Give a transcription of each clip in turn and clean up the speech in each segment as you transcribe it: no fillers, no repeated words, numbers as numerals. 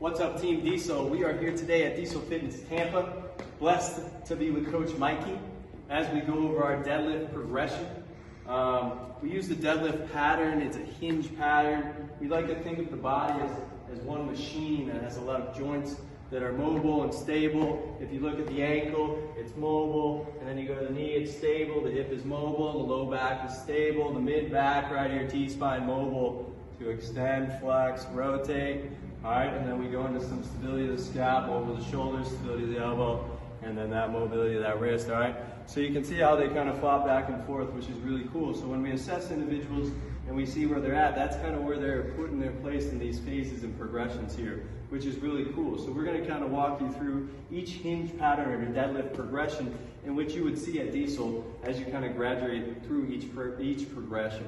What's up, Team Diesel? We are here today at Diesel Fitness Tampa. Blessed to be with Coach Mikey as we go over our deadlift progression. We use the deadlift pattern. It's a hinge pattern. We like to think of the body as one machine that has a lot of joints that are mobile and stable. If you look at the ankle, it's mobile, and then you go to the knee, it's stable, the hip is mobile, the low back is stable, the mid back right here, T-spine mobile to extend, flex, rotate. All right, and then we go into some stability of the scap, over the shoulders, stability of the elbow, and then that mobility of that wrist, all right? So you can see how they kind of flop back and forth, which is really cool. So when we assess individuals and we see where they're at, that's kind of where they're put in their place in these phases and progressions here, which is really cool. So we're gonna kind of walk you through each hinge pattern or deadlift progression in which you would see at Diesel as you kind of graduate through each progression.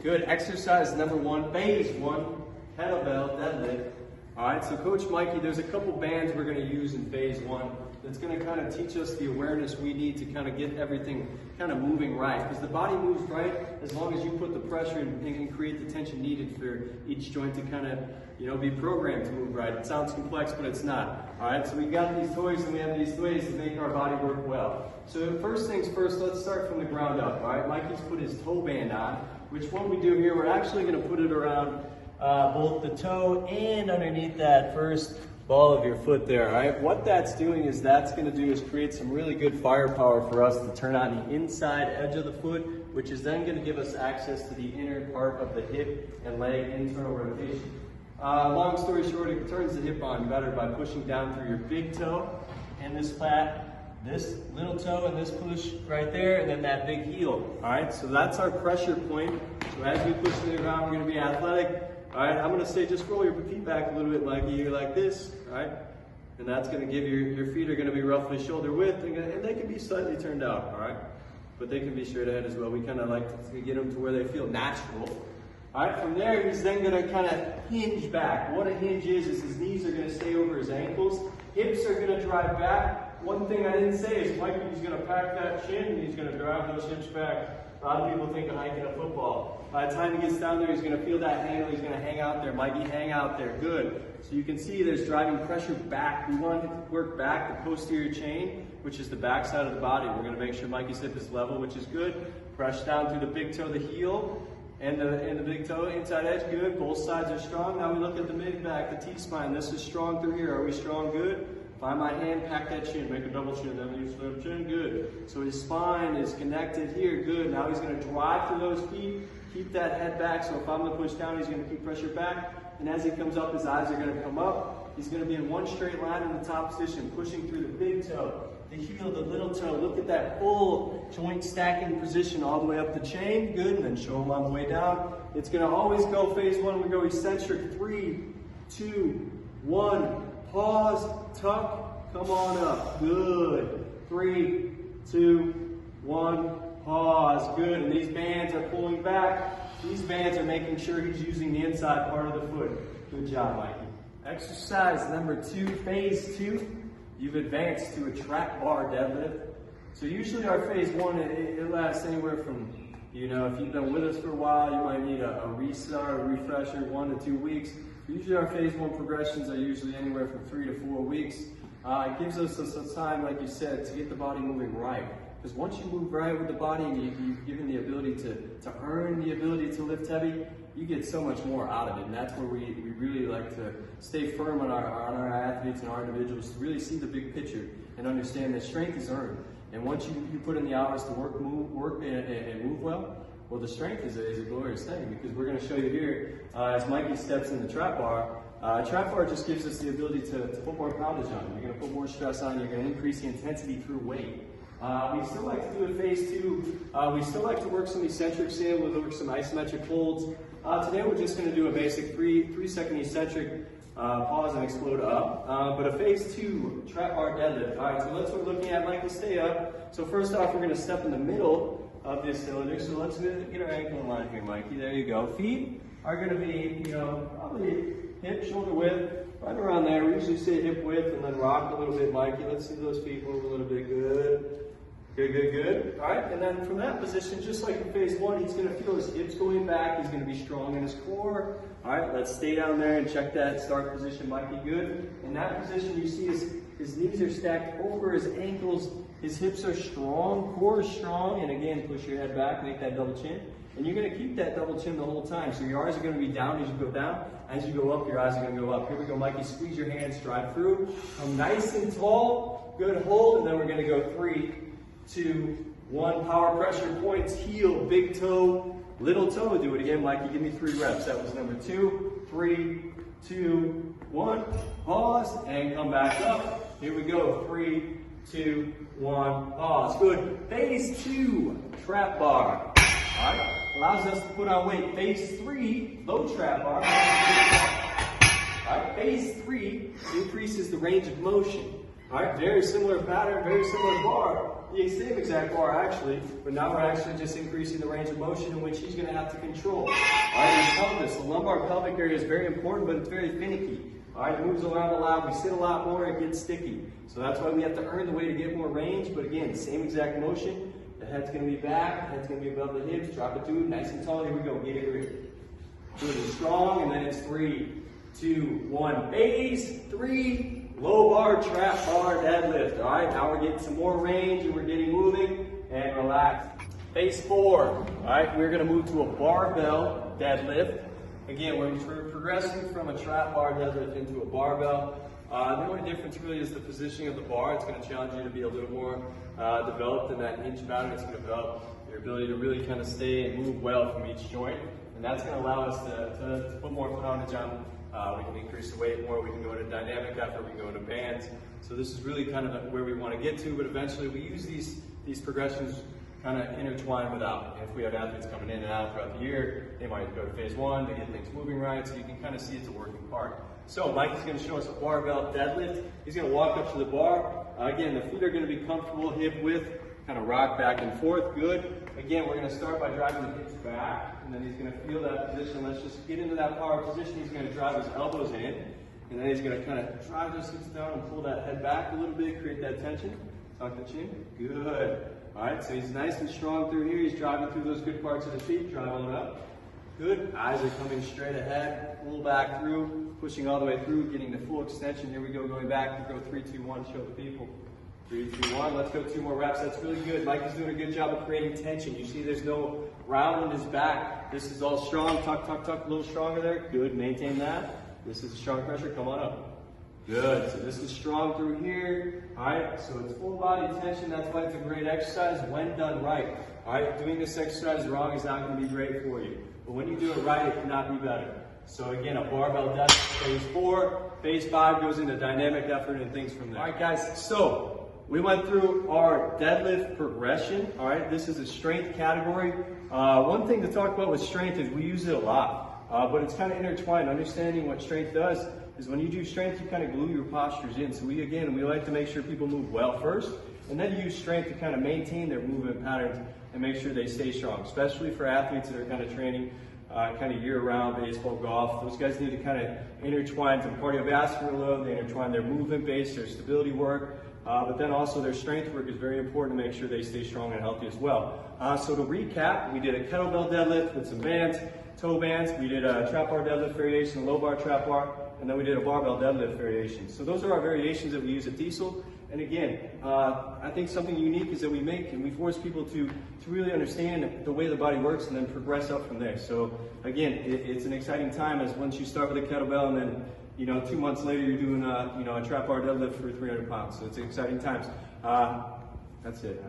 Good, exercise number one, phase one, kettlebell deadlift. All right, so Coach Mikey, there's a couple bands we're gonna use in phase one that's gonna kind of teach us the awareness we need to kind of get everything kind of moving right. Because the body moves right as long as you put the pressure and create the tension needed for each joint to kind of, be programmed to move right. It sounds complex, but it's not. All right, so we got these toys and we have these ways to make our body work well. So first things first, let's start from the ground up. All right, Mikey's put his toe band on, which what we do here, we're actually gonna put it around both the toe and underneath that first ball of your foot there, all right? What that's doing is create some really good firepower for us to turn on the inside edge of the foot, which is then gonna give us access to the inner part of the hip and leg internal rotation. Long story short, it turns the hip on better by pushing down through your big toe and this flat, this little toe and this push right there, and then that big heel, all right? So that's our pressure point. So as we push to the ground, we're gonna be athletic. All right, I'm gonna say just roll your feet back a little bit like this, all right? And that's gonna give your feet are gonna be roughly shoulder width, and they can be slightly turned out, all right? But they can be straight ahead as well. We kind of like to get them to where they feel natural. All right, from there, he's then gonna kind of hinge back. What a hinge is his knees are gonna stay over his ankles, hips are gonna drive back. One thing I didn't say is Mikey's gonna pack that chin and he's gonna drive those hips back. A lot of people think of hiking a football. By the time he gets down there, he's going to feel that handle. He's going to hang out there. Mikey, hang out there. Good. So you can see there's driving pressure back. We want to work back the posterior chain, which is the back side of the body. We're going to make sure Mikey's hip is level, which is good. Press down through the big toe, the heel, and the big toe, inside edge. Good. Both sides are strong. Now we look at the mid back, the T-spine. This is strong through here. Are we strong? Good. Find my hand, pack that chin, make a double chin, then use the chin, good. So his spine is connected here, good. Now he's gonna drive through those feet, keep that head back. So if I'm gonna push down, he's gonna keep pressure back. And as he comes up, his eyes are gonna come up. He's gonna be in one straight line in the top position, pushing through the big toe, the heel, the little toe. Look at that full joint stacking position all the way up the chain, good. And then show him on the way down. It's gonna always go phase one, we go eccentric, 3, 2, 1. Pause, tuck, come on up, good. 3, 2, 1, pause, good. And these bands are pulling back. These bands are making sure he's using the inside part of the foot. Good job, Mikey. Exercise number 2, phase 2. You've advanced to a trap bar deadlift. So usually our phase 1, it lasts anywhere from, if you've been with us for a while, you might need a restart, a refresher, 1 to 2 weeks. Usually our phase 1 progressions are usually anywhere from 3 to 4 weeks. It gives us some time, like you said, to get the body moving right. Because once you move right with the body and you've given the ability to earn the ability to lift heavy, you get so much more out of it. And that's where we really like to stay firm on our athletes and our individuals to really see the big picture and understand that strength is earned. And once you put in the hours to work and move well, the strength is a glorious thing, because we're going to show you here, as Mikey steps in the trap bar, trap bar just gives us the ability to put more poundage on. You're going to put more stress on, you're going to increase the intensity through weight. We still like to do a phase 2. We still like to work some eccentrics in, we'll work some isometric holds. Today we're just going to do a basic 3-second eccentric, pause and explode up. But a phase 2 trap bar deadlift. All right, so that's what we're looking at. Mikey, stay up. So first off, we're going to step in the middle of this cylinder. So let's get our ankle in line here, Mikey. There you go. Feet are going to be, probably hip, shoulder width, right around there. We usually say hip width and then rock a little bit, Mikey. Let's see those feet move a little bit. Good. Good, good, good. All right, and then from that position, just like in phase one, he's gonna feel his hips going back. He's gonna be strong in his core. All right, let's stay down there and check that start position, Mikey. Good. In that position, you see his knees are stacked over his ankles. His hips are strong, core is strong, and again, push your head back, make that double chin. And you're gonna keep that double chin the whole time. So your eyes are gonna be down as you go down. As you go up, your eyes are gonna go up. Here we go, Mikey. Squeeze your hands, drive through. Come nice and tall. Good hold, and then we're gonna go 3, 2, 1. Power pressure points, heel, big toe, little toe. Do it again, Mikey. Give me 3 reps. That was number 2. 3, 2, 1. Pause and come back up. Here we go. 3, 2, 1. Pause. Good. Phase 2, trap bar. All right. Allows us to put on weight. Phase 3, low trap bar. All right. Phase 3 increases the range of motion. All right, very similar pattern, very similar bar. The same exact bar actually, but now we're actually just increasing the range of motion in which he's gonna have to control. All right, his pelvis, the lumbar pelvic area is very important, but it's very finicky. All right, it moves around a lot, we sit a lot more, it gets sticky. So that's why we have to earn the way to get more range, but again, same exact motion. The head's gonna be back, the head's gonna be above the hips, drop it to it, nice and tall, here we go, get it here. Good and strong, and then it's 3, 2, 1, phase 3. Low bar, trap bar, deadlift. All right, now we're getting some more range and we're getting moving and relax. Phase 4. All right, we're gonna move to a barbell deadlift. Again, we're progressing from a trap bar deadlift into a barbell. The only difference really is the positioning of the bar. It's gonna challenge you to be a little more developed in that hinge pattern. It's gonna develop your ability to really kind of stay and move well from each joint. And that's gonna allow us to put more poundage on. We can increase the weight more, we can go into dynamic effort, we can go into bands. So this is really kind of where we want to get to, but eventually we use these progressions kind of intertwined without. If we have athletes coming in and out throughout the year, they might go to phase 1 to get things moving right, so you can kind of see it's a working part. So Mike is going to show us a barbell deadlift. He's going to walk up to the bar. Again, the feet are going to be comfortable, hip width, kind of rock back and forth, good. Again, we're going to start by driving the hips back, and then he's going to feel that position. Let's just get into that power position. He's going to drive his elbows in, and then he's going to kind of drive those hips down and pull that head back a little bit, create that tension. Tuck the chin, good. All right, so he's nice and strong through here. He's driving through those good parts of the feet, driving it up. Good, eyes are coming straight ahead, pull back through, pushing all the way through, getting the full extension. Here we go, going back to go 3, 2, 1, show the people. 3, 2, 1, let's go 2 more reps. That's really good. Mike is doing a good job of creating tension. You see there's no round in his back. This is all strong, tuck, tuck, tuck, a little stronger there. Good, maintain that. This is strong pressure, come on up. Good, so this is strong through here. All right, so it's full body tension. That's why it's a great exercise when done right. All right, doing this exercise wrong is not gonna be great for you. But when you do it right, it cannot be better. So again, a barbell deadlift, phase 4. Phase 5 goes into dynamic effort and things from there. All right, guys, so we went through our deadlift progression. All right, this is a strength category. One thing to talk about with strength is we use it a lot, but it's kind of intertwined. Understanding what strength does is when you do strength, you kind of glue your postures in. So we like to make sure people move well first, and then use strength to kind of maintain their movement patterns and make sure they stay strong, especially for athletes that are kind of training kind of year-round, baseball, golf. Those guys need to kind of intertwine some cardiovascular load, they intertwine their movement base, their stability work, but then also their strength work is very important to make sure they stay strong and healthy as well. So to recap, we did a kettlebell deadlift with some bands, toe bands, we did a trap bar deadlift variation, a low bar trap bar, and then we did a barbell deadlift variation. So those are our variations that we use at Diesel. And again, I think something unique is that we make and we force people to really understand the way the body works and then progress up from there. So again, it's an exciting time as once you start with a kettlebell and then 2 months later you're doing a trap bar deadlift for 300 pounds. So it's exciting times. That's it.